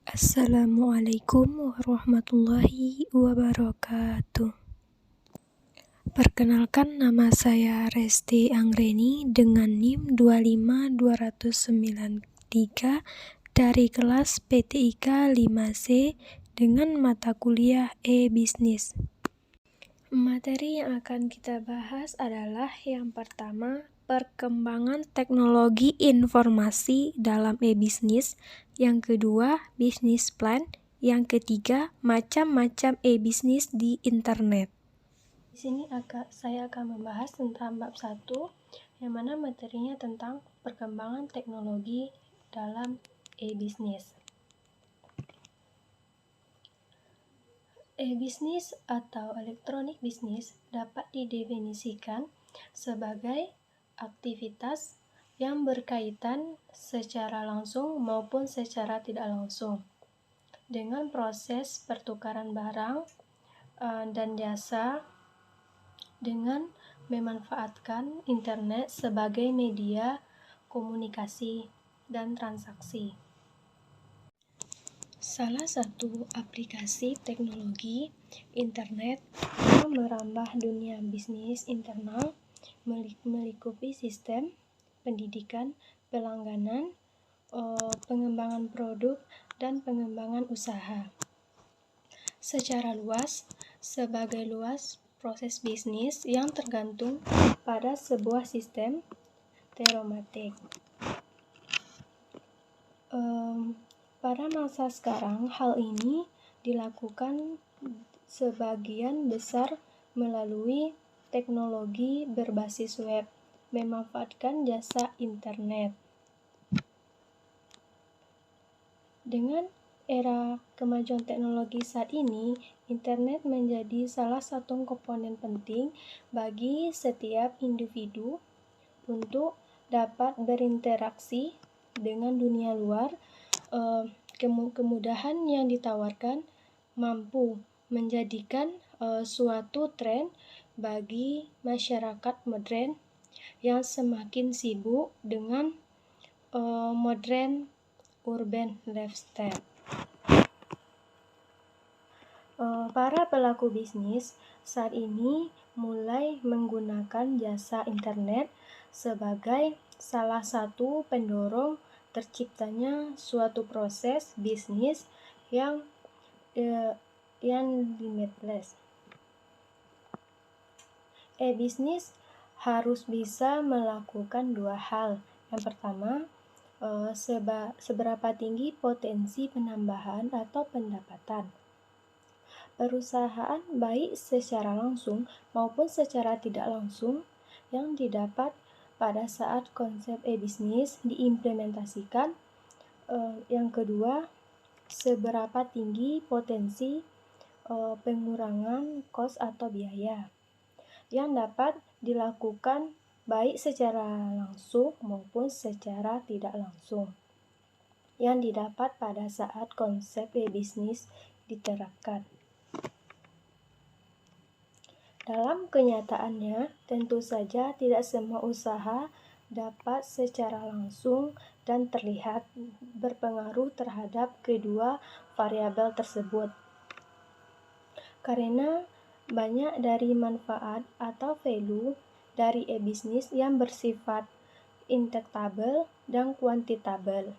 Assalamualaikum warahmatullahi wabarakatuh. Perkenalkan, nama saya Resti Anggreni dengan NIM 25293 dari kelas PTIK 5C dengan mata kuliah e-Bisnis. Materi yang akan kita bahas adalah yang pertama, perkembangan teknologi informasi dalam e-bisnis. Yang kedua, bisnis plan. Yang ketiga, macam-macam e-bisnis di internet. Di sini saya akan membahas tentang bab 1, yang mana materinya tentang perkembangan teknologi dalam e-bisnis. E-bisnis atau electronic business dapat didefinisikan sebagai aktivitas yang berkaitan secara langsung maupun secara tidak langsung dengan proses pertukaran barang dan jasa dengan memanfaatkan internet sebagai media komunikasi dan transaksi. Salah satu aplikasi teknologi internet yang merambah dunia bisnis internal meliputi sistem pendidikan, pelangganan, pengembangan produk, dan pengembangan usaha. Secara luas, sebagai luas proses bisnis yang tergantung pada sebuah sistem teoretik. Pada masa sekarang, hal ini dilakukan sebagian besar melalui teknologi berbasis web, memanfaatkan jasa internet. Dengan era kemajuan teknologi saat ini, internet menjadi salah satu komponen penting bagi setiap individu untuk dapat berinteraksi dengan dunia luar. Kemudahan yang ditawarkan mampu menjadikan suatu tren bagi masyarakat modern yang semakin sibuk dengan modern urban lifestyle. Para pelaku bisnis saat ini mulai menggunakan jasa internet sebagai salah satu pendorong terciptanya suatu proses bisnis yang limitless. E-bisnis harus bisa melakukan dua hal. Yang pertama, seberapa tinggi potensi penambahan atau pendapatan. Perusahaan baik secara langsung maupun secara tidak langsung yang didapat pada saat konsep e-bisnis diimplementasikan. Yang kedua, seberapa tinggi potensi pengurangan kos atau biaya yang dapat dilakukan baik secara langsung maupun secara tidak langsung yang didapat pada saat konsep e-bisnis diterapkan. Dalam kenyataannya, tentu saja tidak semua usaha dapat secara langsung dan terlihat berpengaruh terhadap kedua variabel tersebut. Karena banyak dari manfaat atau value dari e-bisnis yang bersifat intangible dan kuantitabel.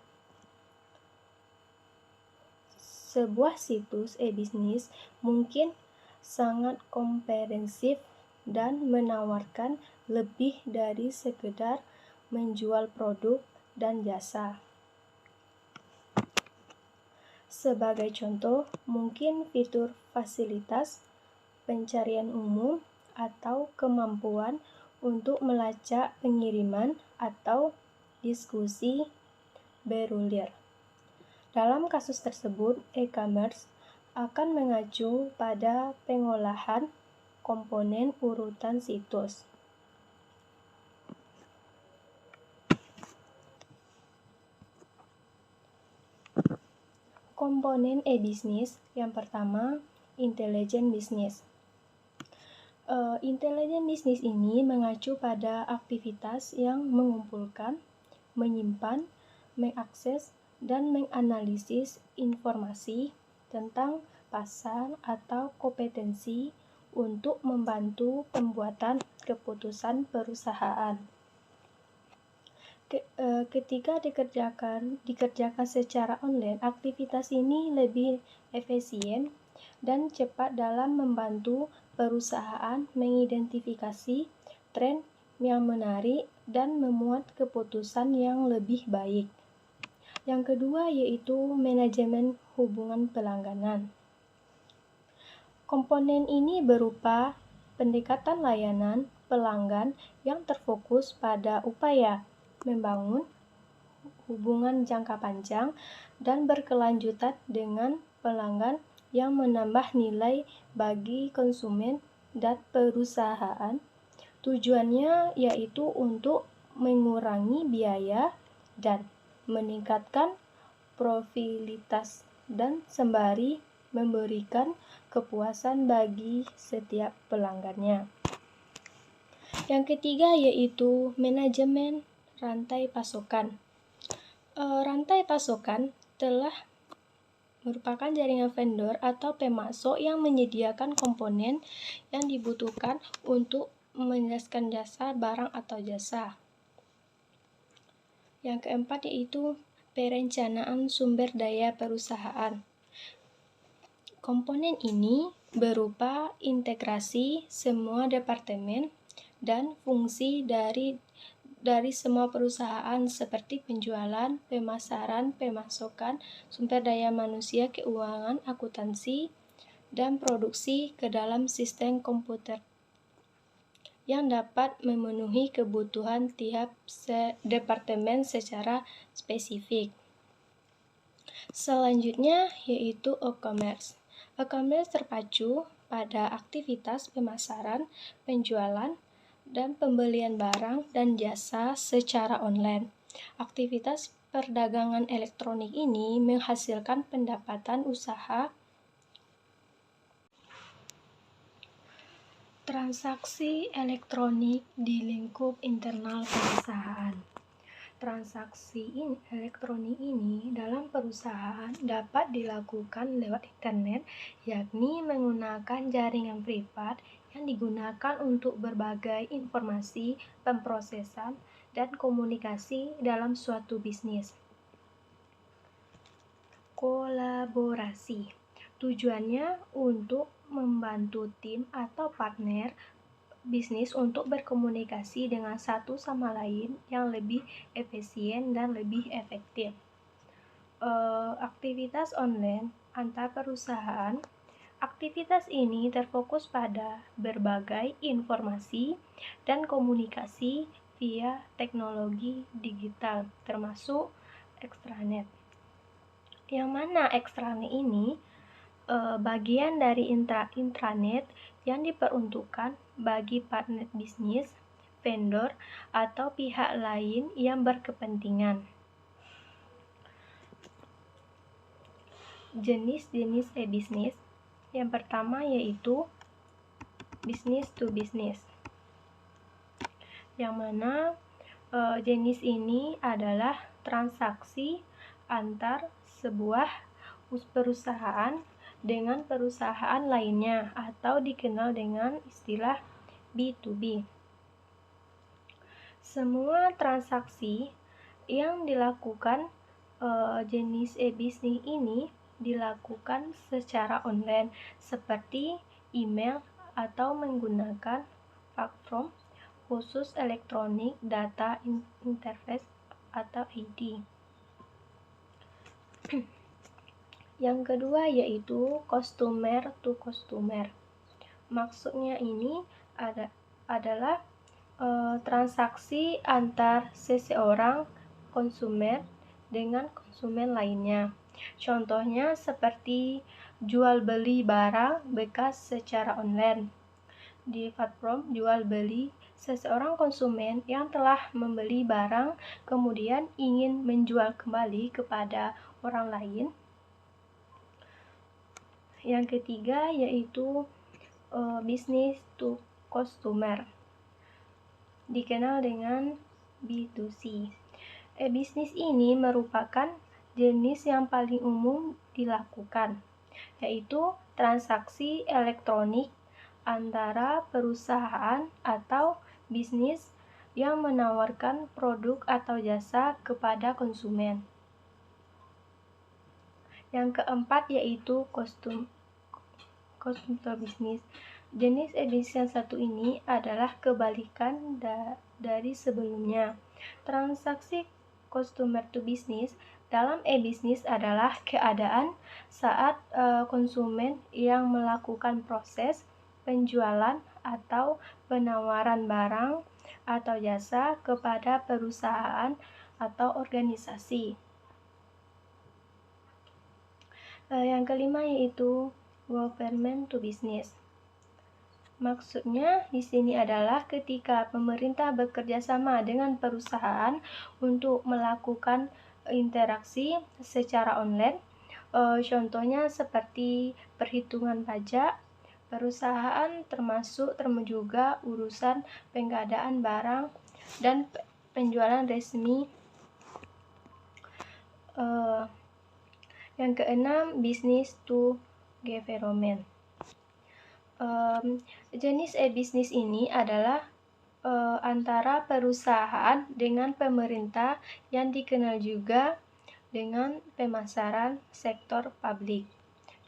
Sebuah situs e-bisnis mungkin sangat komprehensif dan menawarkan lebih dari sekedar menjual produk dan jasa. Sebagai contoh, mungkin fitur fasilitas pencarian umum atau kemampuan untuk melacak pengiriman atau diskusi bergulir. Dalam kasus tersebut, e-commerce akan mengacu pada pengolahan komponen urutan situs. Komponen e-bisnis yang pertama, intelligent business. Intelligent business ini mengacu pada aktivitas yang mengumpulkan, menyimpan, mengakses, dan menganalisis informasi tentang pasar atau kompetensi untuk membantu pembuatan keputusan perusahaan. Ketika dikerjakan secara online, aktivitas ini lebih efisien dan cepat dalam membantu perusahaan mengidentifikasi tren yang menarik dan memuat keputusan yang lebih baik. Yang kedua yaitu manajemen hubungan pelanggan. Komponen ini berupa pendekatan layanan pelanggan yang terfokus pada upaya membangun hubungan jangka panjang dan berkelanjutan dengan pelanggan yang menambah nilai bagi konsumen dan perusahaan. Tujuannya yaitu untuk mengurangi biaya dan meningkatkan profitabilitas dan sembari memberikan kepuasan bagi setiap pelanggannya. Yang ketiga yaitu manajemen rantai pasokan. Rantai pasokan telah merupakan jaringan vendor atau pemasok yang menyediakan komponen yang dibutuhkan untuk menjelaskan jasa, barang atau jasa. Yang keempat yaitu perencanaan sumber daya perusahaan. Komponen ini berupa integrasi semua departemen dan fungsi dari semua perusahaan seperti penjualan, pemasaran, pemasokan, sumber daya manusia, keuangan, akuntansi, dan produksi ke dalam sistem komputer yang dapat memenuhi kebutuhan tiap departemen secara spesifik. Selanjutnya yaitu e-commerce. E-commerce terpacu pada aktivitas pemasaran, penjualan, dan pembelian barang dan jasa secara online. Aktivitas perdagangan elektronik ini menghasilkan pendapatan usaha. Transaksi elektronik di lingkup internal perusahaan. Transaksi elektronik ini dalam perusahaan dapat dilakukan lewat internet, yakni menggunakan jaringan privat yang digunakan untuk berbagai informasi, pemrosesan, dan komunikasi dalam suatu bisnis. Kolaborasi. Tujuannya untuk membantu tim atau partner bisnis untuk berkomunikasi dengan satu sama lain yang lebih efisien dan lebih efektif. Aktivitas online antar perusahaan. Aktivitas ini terfokus pada berbagai informasi dan komunikasi via teknologi digital, termasuk extranet. Yang mana extranet ini bagian dari intranet yang diperuntukkan bagi partner bisnis, vendor, atau pihak lain yang berkepentingan. Jenis-jenis e-bisnis. Yang pertama yaitu business to business, yang mana jenis ini adalah transaksi antar sebuah perusahaan dengan perusahaan lainnya atau dikenal dengan istilah B2B. Semua transaksi yang dilakukan jenis e-bisnis ini dilakukan secara online seperti email atau menggunakan platform khusus elektronik data interface atau ID. Yang kedua yaitu customer to customer. Maksudnya ini adalah transaksi antar seseorang konsumen dengan konsumen lainnya. Contohnya seperti jual beli barang bekas secara online. Di platform jual beli, seseorang konsumen yang telah membeli barang kemudian ingin menjual kembali kepada orang lain. Yang ketiga yaitu business to customer, dikenal dengan B2C. Bisnis ini merupakan jenis yang paling umum dilakukan, yaitu transaksi elektronik antara perusahaan atau bisnis yang menawarkan produk atau jasa kepada konsumen. Yang keempat yaitu customer business. Jenis e-bisnis yang satu ini adalah kebalikan dari sebelumnya. Transaksi customer to business dalam e-bisnis adalah keadaan saat konsumen yang melakukan proses penjualan atau penawaran barang atau jasa kepada perusahaan atau organisasi. Yang kelima yaitu government to business. Maksudnya di sini adalah ketika pemerintah bekerja sama dengan perusahaan untuk melakukan interaksi secara online. Contohnya seperti perhitungan pajak, perusahaan termasuk juga urusan pengadaan barang dan penjualan resmi. Yang keenam, business to government. Jenis e-bisnis ini adalah antara perusahaan dengan pemerintah yang dikenal juga dengan pemasaran sektor publik.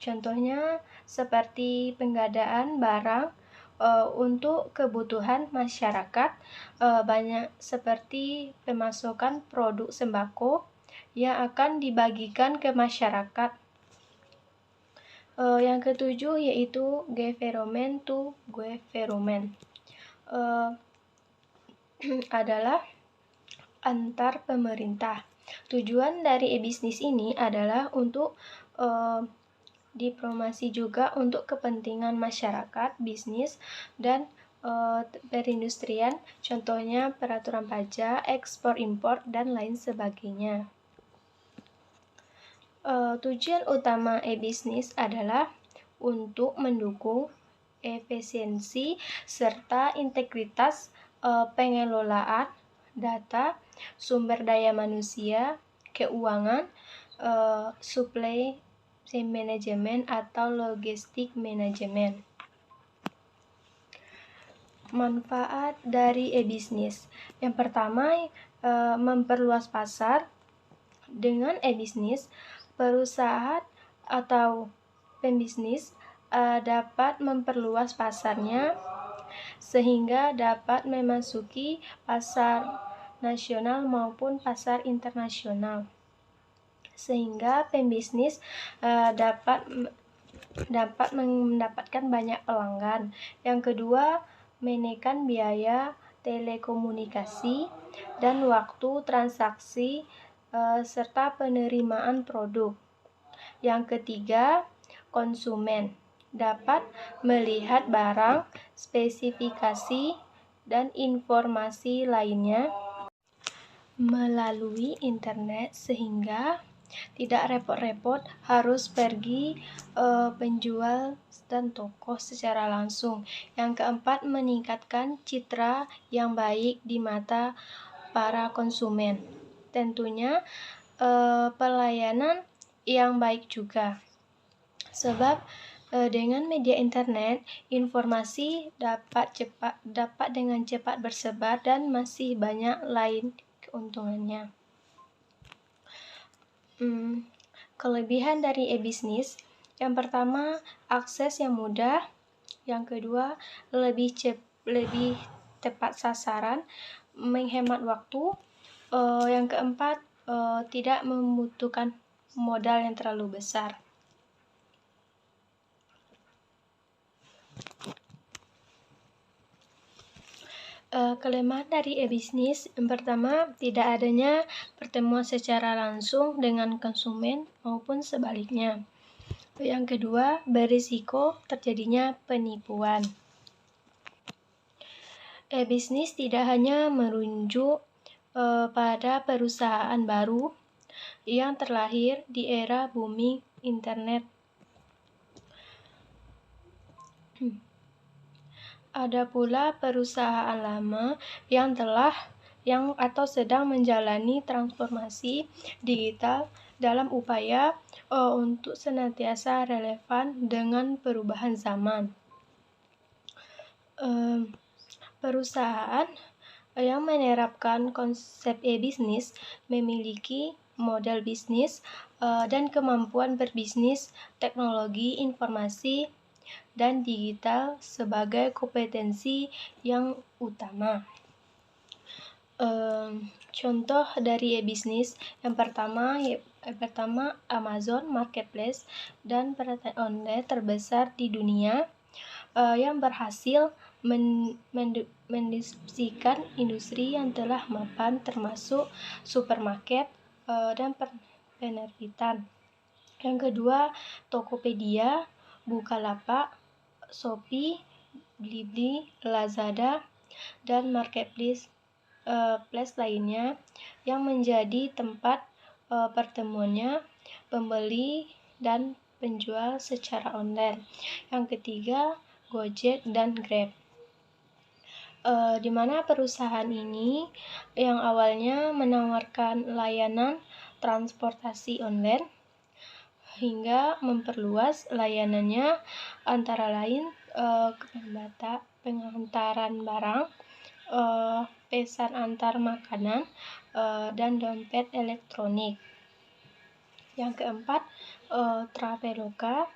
Contohnya seperti pengadaan barang untuk kebutuhan masyarakat, banyak seperti pemasokan produk sembako yang akan dibagikan ke masyarakat. Yang ketujuh yaitu government to government. Adalah antar pemerintah. Tujuan dari e-bisnis ini adalah untuk diplomasi juga untuk kepentingan masyarakat, bisnis, dan perindustrian, contohnya peraturan pajak, ekspor impor, dan lain sebagainya. Tujuan utama e-bisnis adalah untuk mendukung efisiensi serta integritas pengelolaan data, sumber daya manusia, keuangan, supply chain management atau logistik manajemen. Manfaat dari e-bisnis. Yang pertama, memperluas pasar. Dengan e-bisnis, perusahaan atau pembisnis dapat memperluas pasarnya sehingga dapat memasuki pasar nasional maupun pasar internasional, sehingga pembisnis dapat mendapatkan banyak pelanggan. Yang kedua, menekan biaya telekomunikasi dan waktu transaksi serta penerimaan produk. Yang ketiga, konsumen dapat melihat barang, spesifikasi, dan informasi lainnya melalui internet sehingga tidak repot-repot harus pergi penjual dan toko secara langsung. Yang keempat, meningkatkan citra yang baik di mata para konsumen. Tentunya pelayanan yang baik juga. Sebab dengan media internet, informasi dapat dengan cepat bersebar dan masih banyak lain keuntungannya. Kelebihan dari e-bisnis, yang pertama, akses yang mudah. Yang kedua, lebih tepat sasaran, menghemat waktu. Yang keempat, tidak membutuhkan modal yang terlalu besar. Kelemahan dari e-bisnis, yang pertama, tidak adanya pertemuan secara langsung dengan konsumen maupun sebaliknya. Yang kedua, berisiko terjadinya penipuan. E-bisnis tidak hanya merujuk pada perusahaan baru yang terlahir di era booming internet. Ada pula perusahaan lama yang sedang menjalani transformasi digital dalam upaya untuk senantiasa relevan dengan perubahan zaman. Perusahaan yang menerapkan konsep e-bisnis memiliki model bisnis dan kemampuan berbisnis teknologi informasi dan digital sebagai kompetensi yang utama. Contoh dari e-bisnis yang pertama Amazon Marketplace dan perantai online terbesar di dunia yang berhasil mendistribusikan industri yang telah mapan termasuk supermarket dan penerbitan. Yang kedua, Tokopedia, Bukalapak, Shopee, Blibli, Lazada, dan marketplace lainnya yang menjadi tempat pertemuannya pembeli dan penjual secara online. Yang ketiga, Gojek dan Grab. Di mana perusahaan ini yang awalnya menawarkan layanan transportasi online hingga memperluas layanannya antara lain pengantaran barang, pesan antar makanan, dan dompet elektronik. Yang keempat, Traveloka,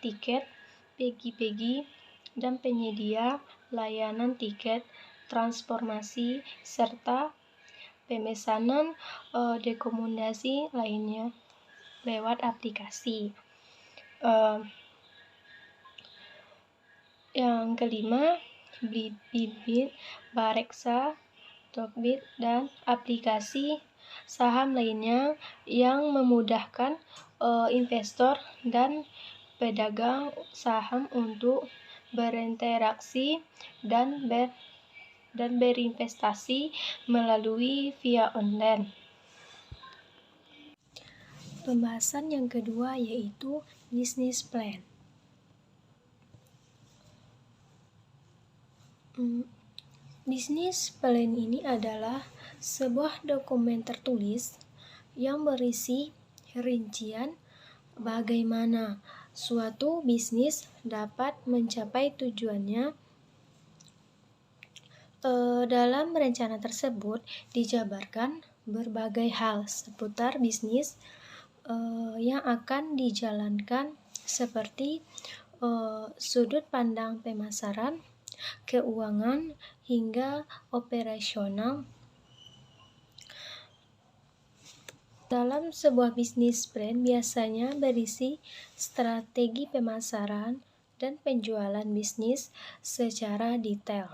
tiket, Pegi, dan penyedia layanan tiket transformasi serta pemesanan rekomendasi lainnya lewat aplikasi. Yang kelima, Blibli, Bareksa, Tokbit, dan aplikasi saham lainnya yang memudahkan investor dan pedagang saham untuk berinteraksi dan berinvestasi melalui via online. Pembahasan yang kedua yaitu business plan. Business plan ini adalah sebuah dokumen tertulis yang berisi rincian bagaimana suatu bisnis dapat mencapai tujuannya. Dalam rencana tersebut dijabarkan berbagai hal seputar bisnis yang akan dijalankan seperti sudut pandang pemasaran, keuangan, hingga operasional. Dalam sebuah bisnis plan biasanya berisi strategi pemasaran dan penjualan bisnis secara detail,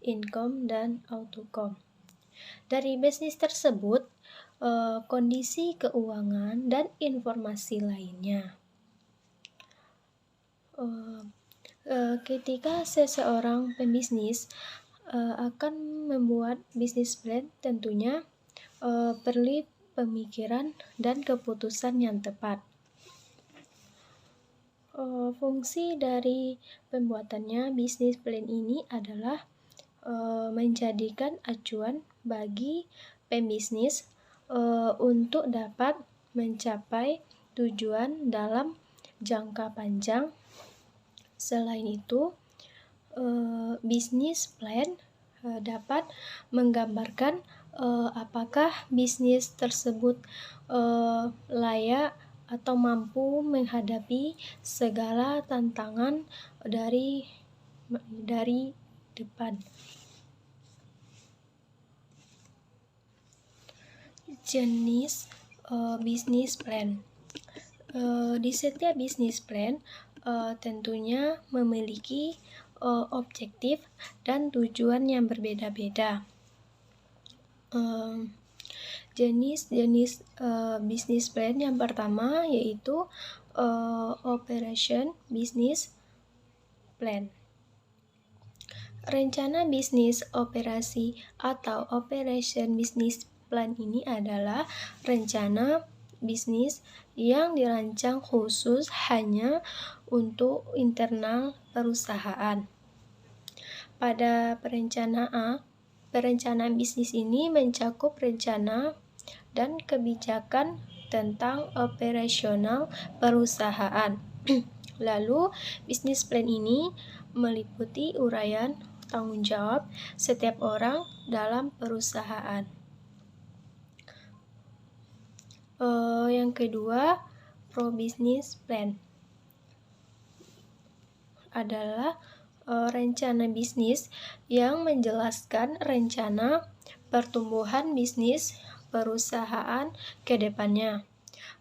income dan outcome. Dari bisnis tersebut, kondisi keuangan dan informasi lainnya. Ketika seseorang pembisnis akan membuat bisnis plan, tentunya perlu pemikiran dan keputusan yang tepat. Fungsi dari pembuatannya bisnis plan ini adalah menjadikan acuan bagi pembisnis untuk dapat mencapai tujuan dalam jangka panjang. Selain itu, bisnis plan dapat menggambarkan apakah bisnis tersebut layak atau mampu menghadapi segala tantangan dari depan. Jenis bisnis plan. Di setiap bisnis plan tentunya memiliki objektif dan tujuan yang berbeda-beda. Jenis bisnis plan yang pertama yaitu operation business plan. Rencana bisnis operasi atau operation business plan ini adalah rencana bisnis yang dirancang khusus hanya untuk internal perusahaan. Pada perencanaan bisnis ini mencakup rencana dan kebijakan tentang operasional perusahaan. Lalu, bisnis plan ini meliputi uraian tanggung jawab setiap orang dalam perusahaan. Yang kedua, pro-business plan adalah rencana bisnis yang menjelaskan rencana pertumbuhan bisnis perusahaan ke depannya.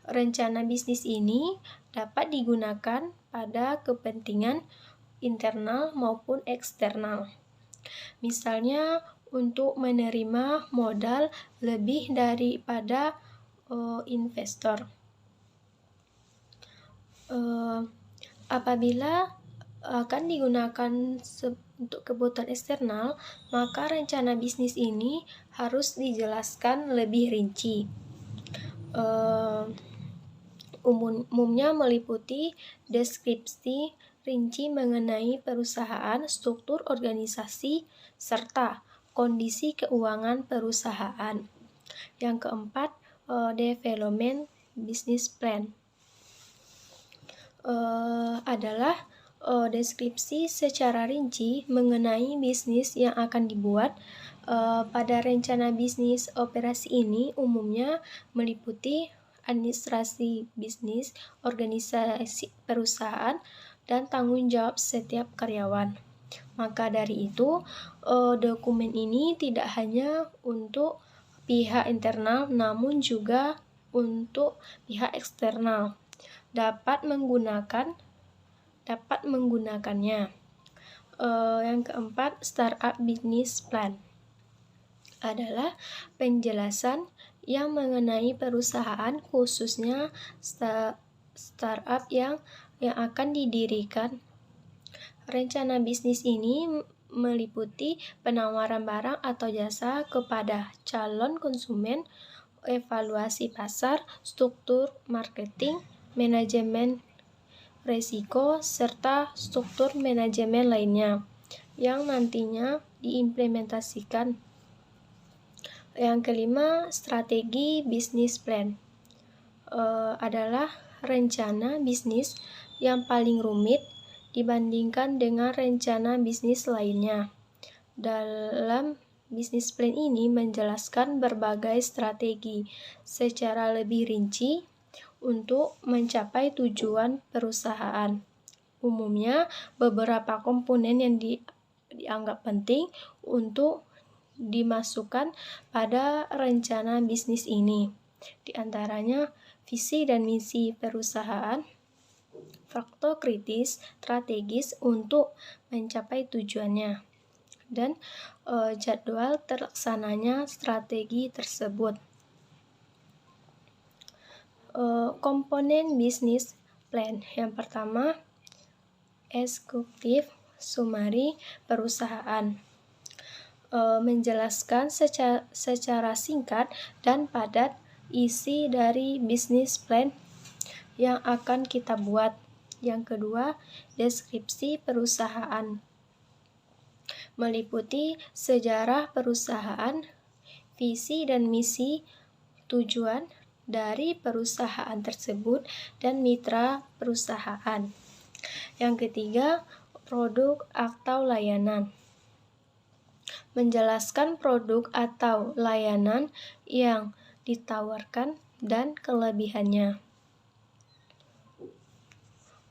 Rencana bisnis ini dapat digunakan pada kepentingan internal maupun eksternal. Misalnya, untuk menerima modal lebih daripada investor. Apabila akan digunakan untuk kebutuhan eksternal, maka rencana bisnis ini harus dijelaskan lebih rinci. Umumnya meliputi deskripsi rinci mengenai perusahaan, struktur organisasi, serta kondisi keuangan perusahaan. Yang keempat, development business plan adalah deskripsi secara rinci mengenai bisnis yang akan dibuat. Pada rencana bisnis operasi ini umumnya meliputi administrasi bisnis, organisasi perusahaan, dan tanggung jawab setiap karyawan. Maka dari itu, dokumen ini tidak hanya untuk pihak internal, namun juga untuk pihak eksternal dapat menggunakannya. Yang keempat, startup business plan adalah penjelasan yang mengenai perusahaan, khususnya startup yang akan didirikan. Rencana bisnis ini meliputi penawaran barang atau jasa kepada calon konsumen, evaluasi pasar, struktur marketing, manajemen risiko, serta struktur manajemen lainnya yang nantinya diimplementasikan. Yang kelima, strategi bisnis plan adalah rencana bisnis yang paling rumit dibandingkan dengan rencana bisnis lainnya. Dalam bisnis plan ini menjelaskan berbagai strategi secara lebih rinci untuk mencapai tujuan perusahaan. Umumnya, beberapa komponen yang dianggap penting untuk dimasukkan pada rencana bisnis ini. Di antaranya, visi dan misi perusahaan, faktor kritis strategis untuk mencapai tujuannya, dan jadwal terlaksananya strategi tersebut. Komponen bisnis plan. Yang pertama, eksekutif summary perusahaan. Menjelaskan secara singkat dan padat isi dari bisnis plan yang akan kita buat. Yang kedua, deskripsi perusahaan. Meliputi sejarah perusahaan, visi dan misi, tujuan dari perusahaan tersebut, dan mitra perusahaan. Yang ketiga, produk atau layanan. Menjelaskan produk atau layanan yang ditawarkan dan kelebihannya.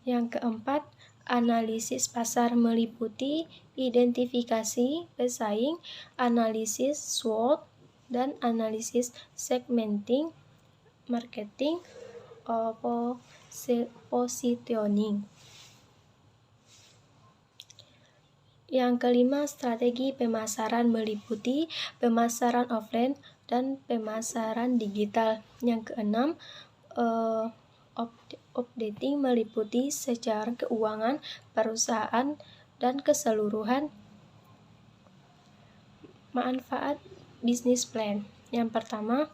Yang keempat, analisis pasar meliputi identifikasi pesaing, analisis SWOT, dan analisis segmenting, marketing, positioning. Yang kelima, strategi pemasaran meliputi pemasaran offline dan pemasaran digital. Yang keenam, updating meliputi secara keuangan perusahaan dan keseluruhan. Manfaat bisnis plan. Yang pertama,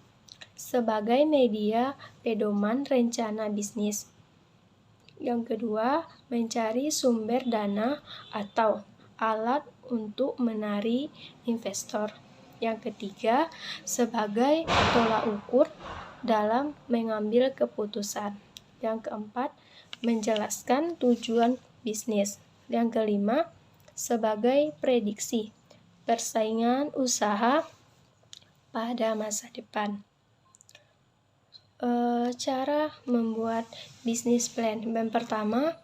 sebagai media pedoman rencana bisnis. Yang kedua, mencari sumber dana atau alat untuk menarik investor. Yang ketiga, sebagai tolak ukur dalam mengambil keputusan. Yang keempat, menjelaskan tujuan bisnis. Yang kelima, sebagai prediksi persaingan usaha pada masa depan. Cara membuat bisnis plan. Yang pertama,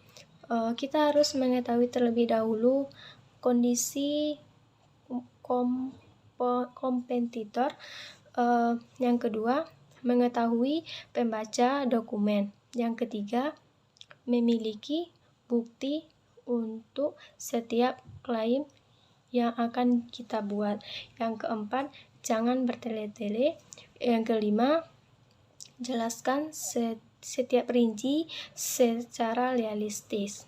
kita harus mengetahui terlebih dahulu kondisi kompetitor. Yang kedua, mengetahui pembaca dokumen. Yang ketiga, memiliki bukti untuk setiap klaim yang akan kita buat. Yang keempat, jangan bertele-tele. Yang kelima, jelaskan setiap rinci secara realistis.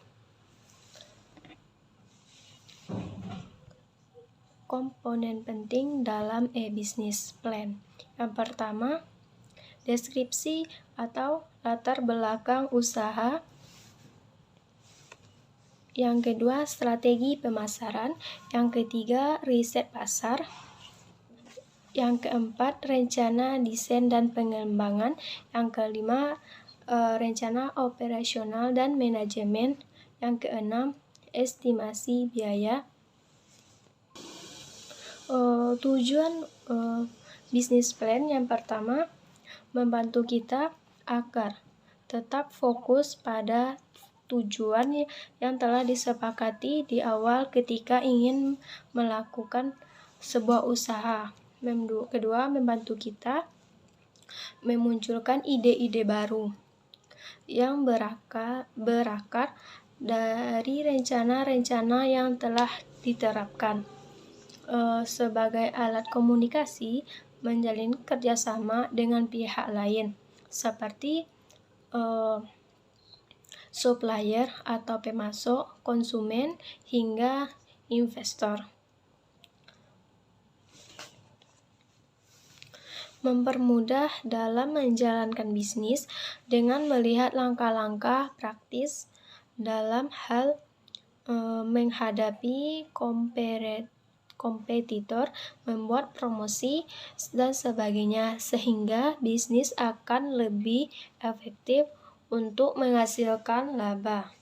Komponen penting dalam e-business plan. Yang pertama, deskripsi atau latar belakang usaha. Yang kedua, strategi pemasaran. Yang ketiga, riset pasar. Yang keempat, rencana desain dan pengembangan. Yang kelima, rencana operasional dan manajemen. Yang keenam, estimasi biaya. Tujuan bisnis plan yang pertama, membantu kita agar tetap fokus pada tujuan yang telah disepakati di awal ketika ingin melakukan sebuah usaha. Kedua, membantu kita memunculkan ide-ide baru yang berakar dari rencana-rencana yang telah diterapkan. Sebagai alat komunikasi, menjalin kerjasama dengan pihak lain seperti supplier atau pemasok, konsumen, hingga investor. Mempermudah dalam menjalankan bisnis dengan melihat langkah-langkah praktis dalam hal menghadapi kompetitor, membuat promosi, dan sebagainya, sehingga bisnis akan lebih efektif untuk menghasilkan laba.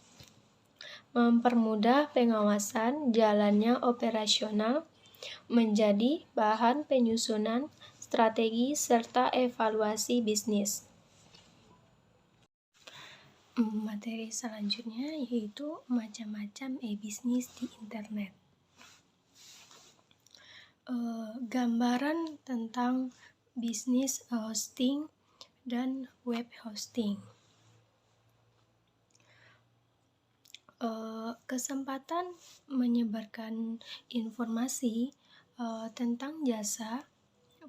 Mempermudah pengawasan jalannya operasional, menjadi bahan penyusunan strategi serta evaluasi bisnis. Materi selanjutnya yaitu macam-macam e-bisnis di internet. Gambaran tentang bisnis hosting dan web hosting. Kesempatan menyebarkan informasi tentang jasa,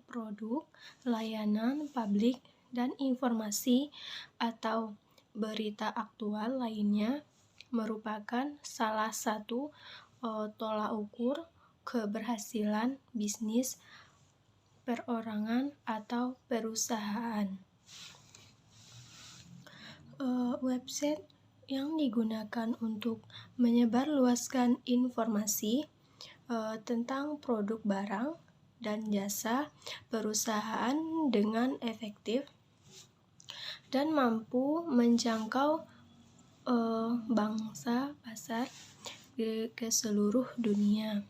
produk, layanan publik, dan informasi atau berita aktual lainnya merupakan salah satu tolak ukur keberhasilan bisnis perorangan atau perusahaan. Website yang digunakan untuk menyebarluaskan informasi tentang produk barang dan jasa perusahaan dengan efektif dan mampu menjangkau bangsa pasar ke seluruh dunia.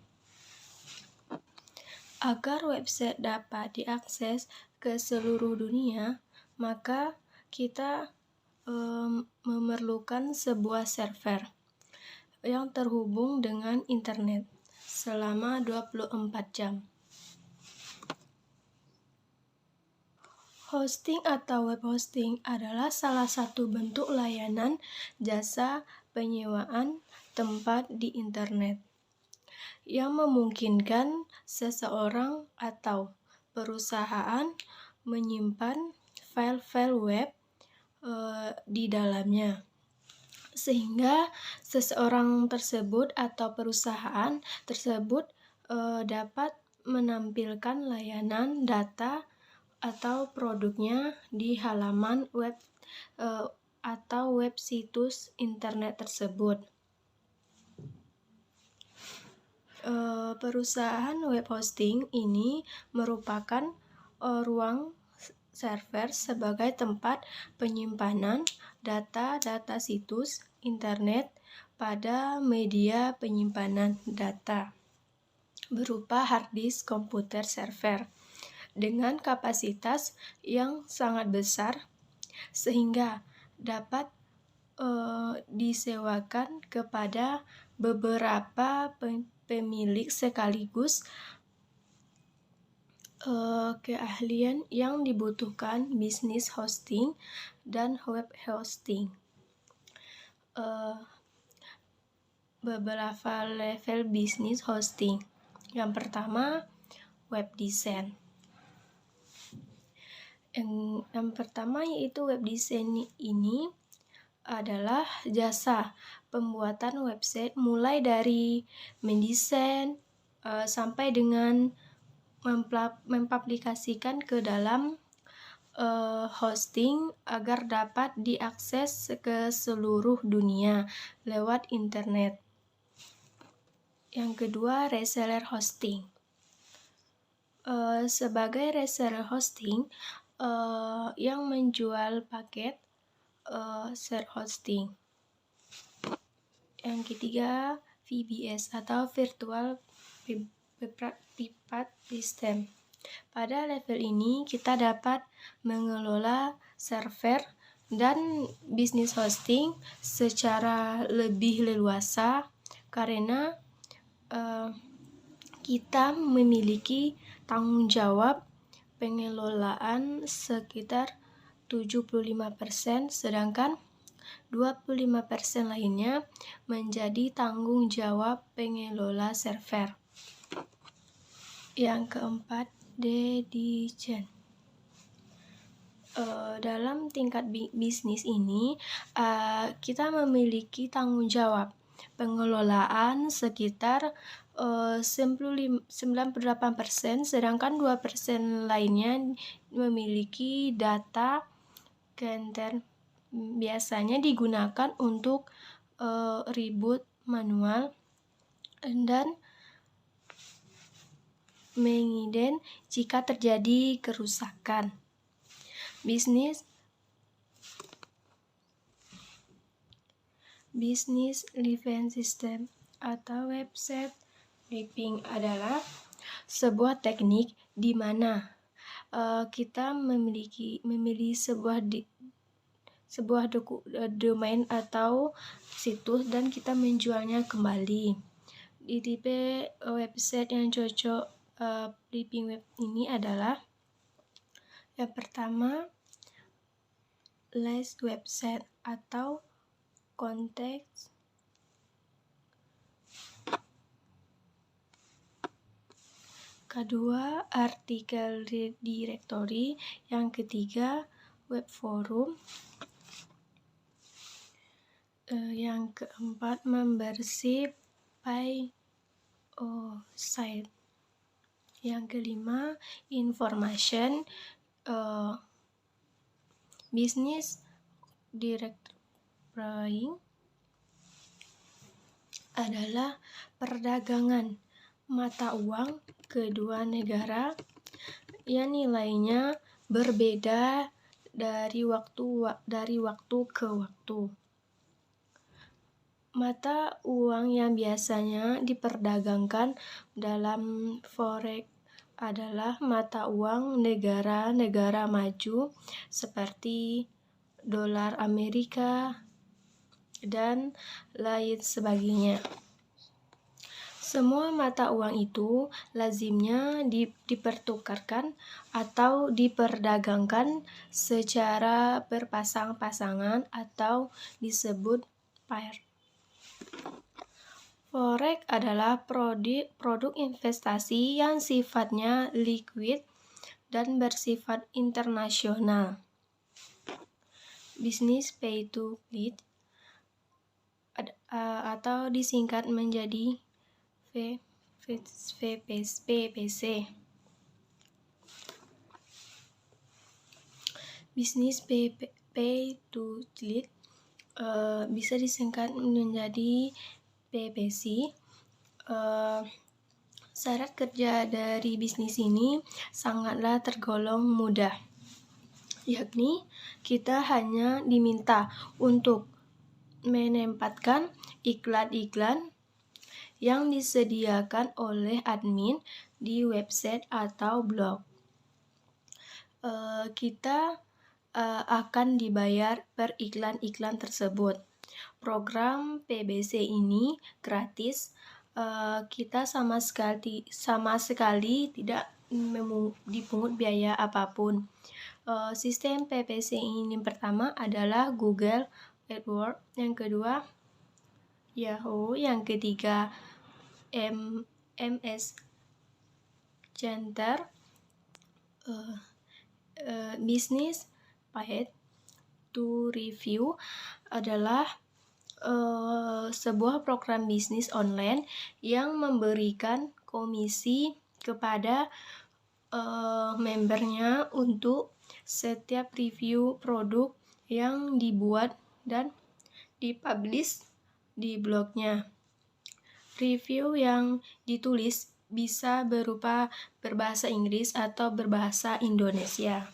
Agar website dapat diakses ke seluruh dunia, maka kita memerlukan sebuah server yang terhubung dengan internet selama 24 jam. Hosting atau web hosting adalah salah satu bentuk layanan jasa penyewaan tempat di internet yang memungkinkan seseorang atau perusahaan menyimpan file-file web di dalamnya, sehingga seseorang tersebut atau perusahaan tersebut dapat menampilkan layanan data atau produknya di halaman web atau web situs internet tersebut. Perusahaan web hosting ini merupakan ruang server sebagai tempat penyimpanan data-data situs internet pada media penyimpanan data berupa hard disk komputer server dengan kapasitas yang sangat besar sehingga dapat disewakan kepada beberapa pemilik sekaligus. Keahlian yang dibutuhkan bisnis hosting dan web hosting. Beberapa level bisnis hosting. Yang pertama, web design. Yang pertama yaitu web design ini adalah jasa pembuatan website mulai dari mendesain sampai dengan mempublikasikan ke dalam hosting agar dapat diakses ke seluruh dunia lewat internet. Yang kedua, reseller hosting. Sebagai reseller hosting yang menjual paket share hosting. Yang ketiga, VPS atau Virtual Private System. Pada level ini kita dapat mengelola server dan bisnis hosting secara lebih leluasa karena kita memiliki tanggung jawab pengelolaan sekitar 75%, sedangkan 25% lainnya menjadi tanggung jawab pengelola server. Yang keempat, dedication. Dalam tingkat bisnis ini, kita memiliki tanggung jawab pengelolaan sekitar 98%, sedangkan 2% lainnya memiliki data content. Biasanya digunakan untuk reboot manual dan mengident jika terjadi kerusakan. Bisnis Living System atau website flipping adalah sebuah teknik di mana kita memilih sebuah domain atau situs dan kita menjualnya kembali. Di tipe website yang cocok flipping web ini adalah yang pertama, list website atau konteks. Kedua, artikel directory. Yang ketiga, web forum. Yang keempat, membership site. Yang kelima, information. Business directory adalah perdagangan mata uang kedua negara yang nilainya berbeda dari waktu ke waktu. Mata uang yang biasanya diperdagangkan dalam forex adalah mata uang negara-negara maju seperti dolar Amerika dan lain sebagainya. Semua mata uang itu lazimnya dipertukarkan atau diperdagangkan secara berpasang-pasangan atau disebut pair. Forex adalah produk investasi yang sifatnya liquid dan bersifat internasional. Bisnis pay to lead atau disingkat menjadi PPC. Bisnis pay to lead bisa disingkat menjadi PPC. Syarat kerja dari bisnis ini sangatlah tergolong mudah, yakni kita hanya diminta untuk menempatkan iklan-iklan yang disediakan oleh admin di website atau blog. Kita akan dibayar per iklan-iklan tersebut. Program PBC ini gratis. Kita sama sekali tidak dipungut biaya apapun. Sistem PPC ini pertama adalah Google AdWords, yang kedua Yahoo, yang ketiga MS Center, Business Page to Review adalah sebuah program bisnis online yang memberikan komisi kepada membernya untuk setiap review produk yang dibuat dan dipublish di blognya. Review yang ditulis bisa berupa berbahasa Inggris atau berbahasa Indonesia.